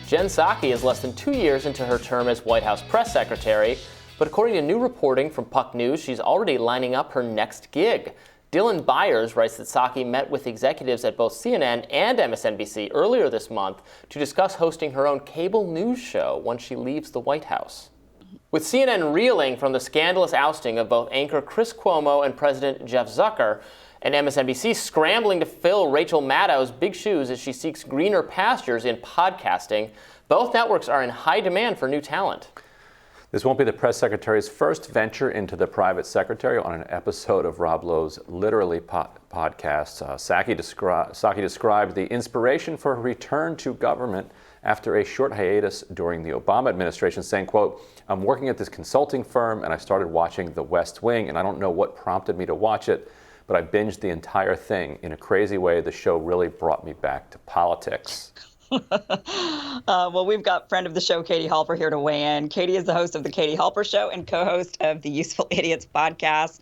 Jen Psaki is less than 2 years into her term as White House press secretary, but according to new reporting from Puck News, she's already lining up her next gig. Dylan Byers writes that Psaki met with executives at both CNN and MSNBC earlier this month to discuss hosting her own cable news show once she leaves the White House. With CNN reeling from the scandalous ousting of both anchor Chris Cuomo and President Jeff Zucker, and MSNBC scrambling to fill Rachel Maddow's big shoes as she seeks greener pastures in podcasting, both networks are in high demand for new talent. This won't be the press secretary's first venture into the private secretary. On an episode of Rob Lowe's Literally podcast, Psaki described the inspiration for her return to government after a short hiatus during the Obama administration, saying, quote, "I'm working at this consulting firm and I started watching The West Wing, and I don't know what prompted me to watch it, but I binged the entire thing. In a crazy way, the show really brought me back to politics." Well, we've got friend of the show, Katie Halper, here to weigh in. Katie is the host of The Katie Halper Show and co-host of the Useful Idiots podcast.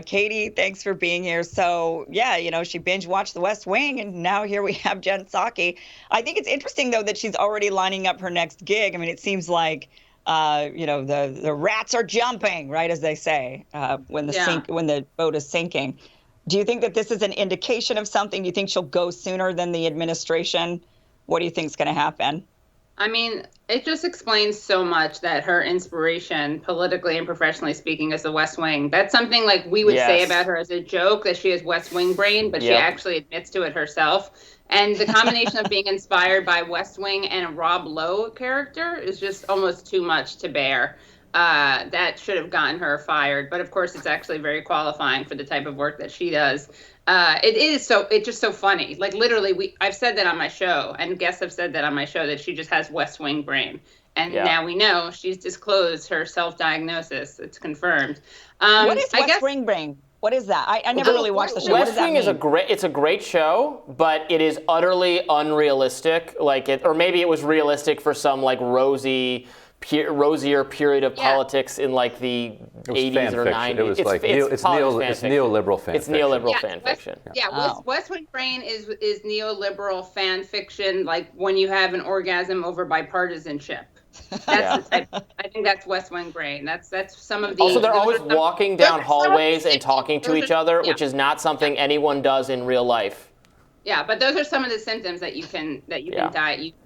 Katie, thanks for being here. So, yeah, she binge watched The West Wing, and now here we have Jen Psaki. I think it's interesting, though, that she's already lining up her next gig. I mean, it seems like, the rats are jumping, right, as they say, when the boat is sinking. Do you think that this is an indication of something? Do you think she'll go sooner than the administration? What do you think is going to happen? I mean, it just explains so much that her inspiration, politically and professionally speaking, is the West Wing. That's something like we would say about her as a joke, that she has West Wing brain, but she actually admits to it herself. And the combination of being inspired by West Wing and a Rob Lowe character is just almost too much to bear. That should have gotten her fired. But of course, it's actually very qualifying for the type of work that she does. It's just so funny. Like literally, I've said that on my show, and guests have said that on my show, that she just has West Wing brain. And now we know she's disclosed her self-diagnosis. It's confirmed. What is West Wing brain? What is that? I never really watched the show. West Wing is a great show, but it is utterly unrealistic. Or maybe it was realistic for some rosier period of politics in the 80s or 90s. It was it's neoliberal fan fiction. It's neoliberal fan fiction. West Wing brain is neoliberal fan fiction, like when you have an orgasm over bipartisanship. That's the type. I think that's West Wing brain. That's some of the. Also, they're always walking down hallways and talking to each other, which is not something anyone does in real life. Yeah, but those are some of the symptoms that you can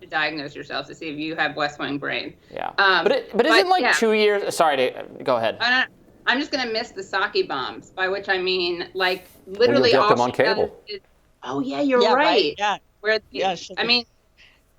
diagnose yourself to see if you have West Wing brain. Yeah. But isn't 2 years? Sorry, go ahead. I'm just gonna miss the Psaki bombs, by which I mean literally get all them on cable. You're right. Yeah. I mean,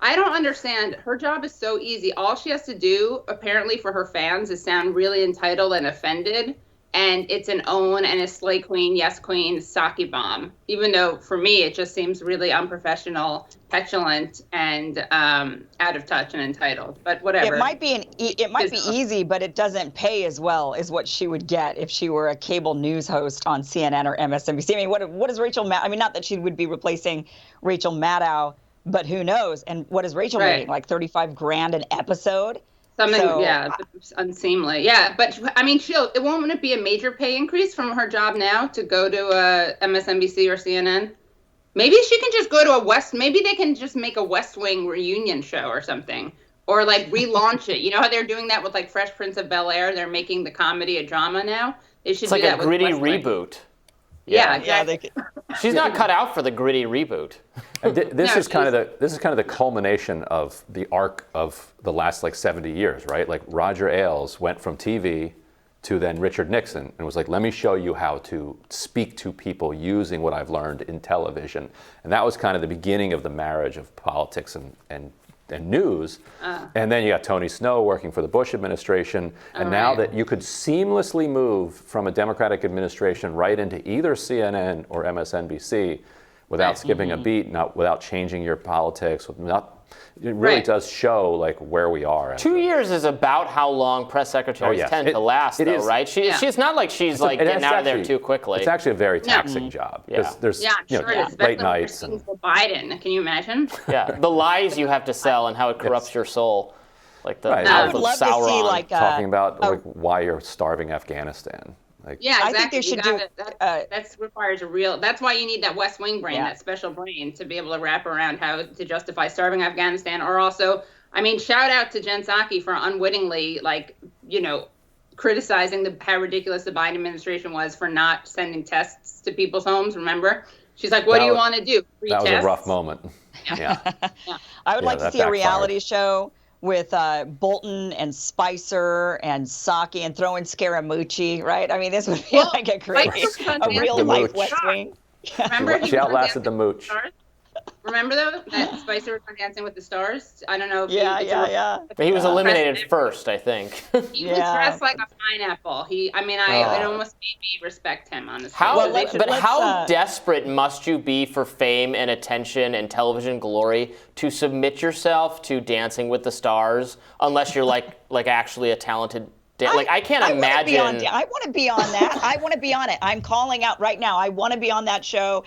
I don't understand. Her job is so easy. All she has to do, apparently, for her fans is sound really entitled and offended. And it's an own and a slay queen, yes queen, Psaki bomb. Even though for me it just seems really unprofessional, petulant, and out of touch and entitled. But whatever. It might be easy, but it doesn't pay as well as what she would get if she were a cable news host on CNN or MSNBC. I mean, what is Rachel? I mean, not that she would be replacing Rachel Maddow, but who knows? And what is Rachel making? Like $35,000 an episode? It's unseemly. Yeah, but I mean, it won't be a major pay increase from her job now to go to MSNBC or CNN. Maybe she can just go to maybe they can just make a West Wing reunion show or something, or relaunch it. You know how they're doing that with Fresh Prince of Bel-Air? They're making the comedy a drama now. They should do that with gritty West Wing. reboot. Yeah, exactly. She's not cut out for the gritty reboot. This is kind of the culmination of the arc of the last 70 years, right? Like Roger Ailes went from TV to then Richard Nixon and was like, let me show you how to speak to people using what I've learned in television. And that was kind of the beginning of the marriage of politics and news. And then you got Tony Snow working for the Bush administration. And now that you could seamlessly move from a Democratic administration right into either CNN or MSNBC without skipping a beat, without changing your politics, it really does show where we are. 2 years is about how long press secretaries tend to last, though, right? She's not like she's getting out of there too quickly. It's actually a very taxing job because there's late nights. Biden, can you imagine? Yeah, the lies you have to sell and how it corrupts your soul, like the I would love Sauron. to see talking about why you're starving Afghanistan. Exactly. I think they should that requires that's why you need that West Wing brain, that special brain, to be able to wrap around how to justify starving Afghanistan, or also I mean, shout out to Jen Psaki for unwittingly, criticizing how ridiculous the Biden administration was for not sending tests to people's homes. Remember? She's like, what do you want to do? Free that was tests? a rough moment. Yeah. I would like to see a reality backfired. show with Bolton and Spicer and Psaki and throw in Scaramucci, right? I mean, this would be like a real life West Wing. Remember, she outlasted the mooch. Remember though that Spicer was on Dancing with the Stars? I don't know if yeah. He was eliminated first, I think. He was dressed like a pineapple. It almost made me respect him, honestly. How desperate must you be for fame and attention and television glory to submit yourself to Dancing with the Stars unless you're like actually a talented I can't imagine. I want to be on that. I want to be on it. I'm calling out right now. I want to be on that show.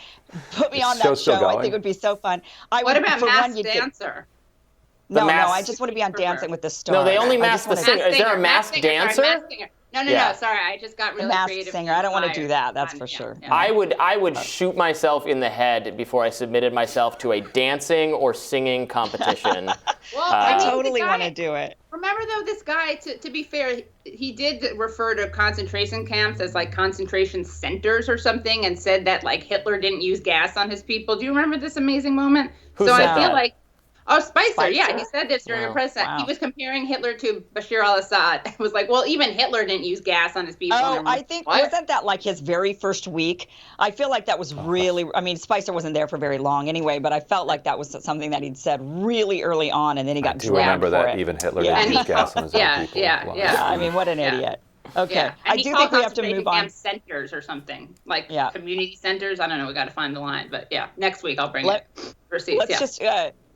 Put me on that show. I think it would be so fun. What about Masked Dancer? No, I just want to be on Dancing with the Stars. No, they only mask the singer. Is there a masked dancer? No. Sorry, I just got really creative. Singer. I don't want to do that. That's for sure. Yeah. I would shoot myself in the head before I submitted myself to a dancing or singing competition. I totally want to do it. Remember though, this guy. To be fair, he did refer to concentration camps as like concentration centers or something, and said that like Hitler didn't use gas on his people. Do you remember this amazing moment? Who said I feel that? like. Oh, Spicer. Yeah, he said this during a press. Wow. He was comparing Hitler to Bashar al-Assad. It was like, well, even Hitler didn't use gas on his people. Oh, I think, wasn't that like his very first week? I feel like that was really, I mean, Spicer wasn't there for very long anyway, but I felt like that was something that he'd said really early on, and then he got dragged for it. I remember that even Hitler didn't use gas on his own people. Yeah. I mean, what an idiot. Okay, Yeah. I do think we have to move on. Centers or something, like community centers. I don't know. We got to find the line, but next week I'll bring it. Let's just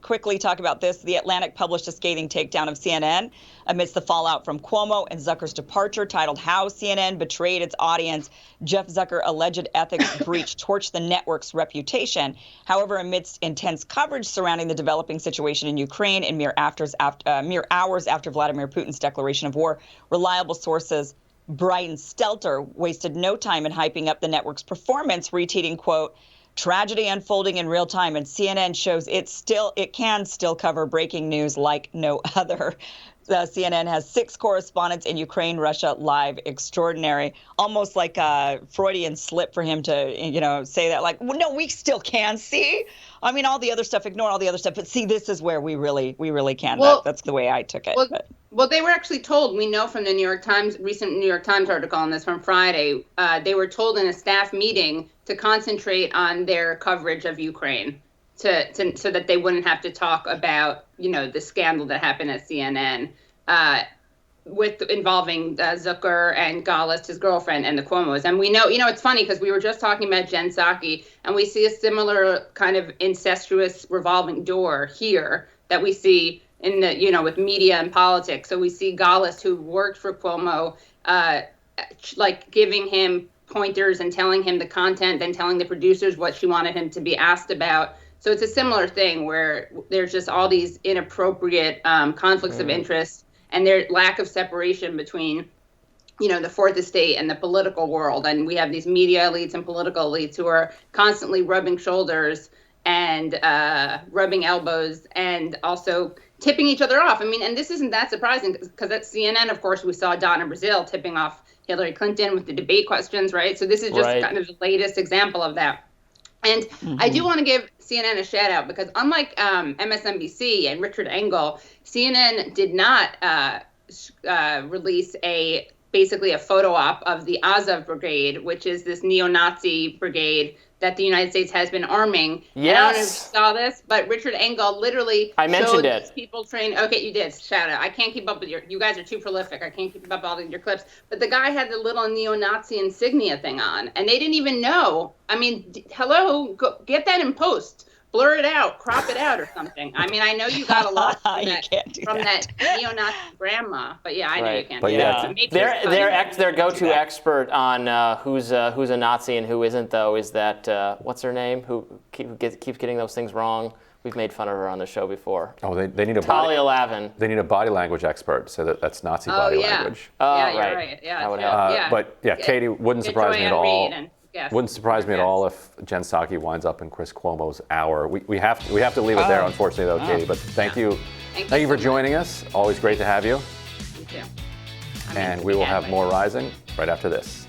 quickly talk about this. The Atlantic published a scathing takedown of CNN amidst the fallout from Cuomo and Zucker's departure, titled "How CNN Betrayed Its Audience. Jeff Zucker Alleged Ethics Breach Torched the Network's Reputation." However, amidst intense coverage surrounding the developing situation in Ukraine and mere hours after Vladimir Putin's declaration of war, reliable sources Brian Stelter wasted no time in hyping up the network's performance, retweeting, quote, "Tragedy unfolding in real time, and CNN shows it can still cover breaking news like no other." CNN has 6 correspondents in Ukraine, Russia, live, extraordinary. Almost like a Freudian slip for him to, say that, like, well, no, we still can see. I mean, all the other stuff, ignore all the other stuff, but see, this is where we really can. Well, that's the way I took it. Well, they were actually told, we know from the New York Times, recent New York Times article on this from Friday, they were told in a staff meeting to concentrate on their coverage of Ukraine so that they wouldn't have to talk about, the scandal that happened at CNN involving Zucker and Gallus, his girlfriend, and the Cuomos. And we know, it's funny because we were just talking about Jen Psaki, and we see a similar kind of incestuous revolving door here that we see in the, with media and politics. So we see Gallus, who worked for Cuomo, giving him pointers and telling him the content, then telling the producers what she wanted him to be asked about. So it's a similar thing where there's just all these inappropriate conflicts of interest and their lack of separation between, the fourth estate and the political world. And we have these media elites and political elites who are constantly rubbing shoulders and rubbing elbows and also tipping each other off. I mean, and this isn't that surprising because at CNN, of course, we saw Donna Brazile tipping off Hillary Clinton with the debate questions, right? So this is just kind of the latest example of that. And I do want to give CNN a shout out because unlike MSNBC and Richard Engel, CNN did not release basically a photo op of the Azov Brigade, which is this neo-Nazi brigade that the United States has been arming. Yes. And I don't know if you saw this, but Richard Engel literally showed these people trained. Okay, you did. Shout out. I can't keep up with you guys are too prolific. I can't keep up with all your clips. But the guy had the little neo-Nazi insignia thing on, and they didn't even know. I mean, hello, get that in post. Blur it out, crop it out or something. I mean, I know you got a lot from that neo-Nazi grandma, but yeah, I know you can't do that. Their go-to expert on who's a Nazi and who isn't, though, is that, what's her name, who keeps getting those things wrong. We've made fun of her on the show before. Oh, they need a Talia Lavin. They need a body language expert, so that's Nazi body language. Yeah, you're right. Yeah, that would help. But yeah, Katie, wouldn't surprise me at all. Wouldn't surprise me at all if Jen Psaki winds up in Chris Cuomo's hour. We have to leave it there, unfortunately, though, Katie. But thank you Thank you for joining us. Always great to have you. You too. And we will have more Rising right after this.